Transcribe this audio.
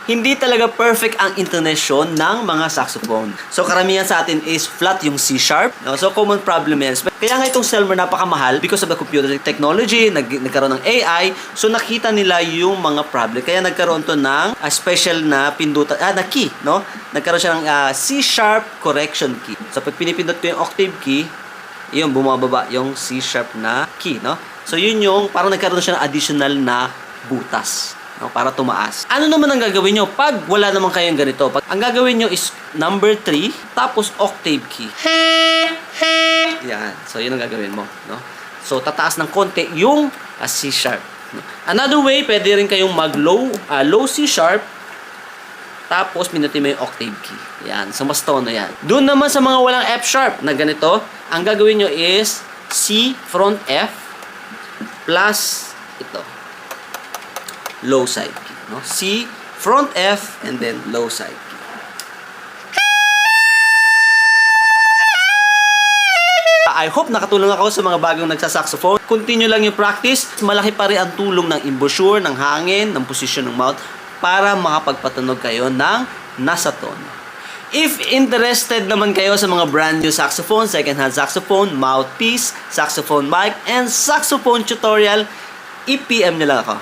hindi talaga perfect ang intonation ng mga saxophone. So karamihan sa atin is flat yung C sharp. No? So common problem is. Kaya nga itong Selmer napakamahal because of the computer technology, nagkaroon ng AI. So nakita nila yung mga problem. Kaya nagkaroon to ng special na pindutan, na key, no? Nagkaroon siya ng C sharp correction key. So pag pinipindot ko yung octave key, yun, bumababa yung C sharp na key, no? So yun yung parang nagkaroon siya ng additional na butas, no, para tumaas. Ano naman ang gagawin nyo pag wala naman kayong ganito? Ang gagawin nyo is number 3 tapos octave key. Yan. So yun ang gagawin mo, no? So tataas ng konti yung C sharp. No? Another way, pwede rin kayong mag-low low C sharp tapos pinutin mo yung octave key. Yan. So mas tono yan. Doon naman sa mga walang F sharp na ganito, ang gagawin nyo is C front F plus ito, low side key, no? C, front F, and then low side key. I hope nakatulong ako sa mga bagong nagsasaxophone. Continue lang yung practice. Malaki pa rin ang tulong ng embouchure, ng hangin, ng position ng mouth para makapagpatunog kayo ng nasa tono. If interested naman kayo sa mga brand new saxophone, second-hand saxophone, mouthpiece, saxophone mic, and saxophone tutorial, i-PM nyo lang ako.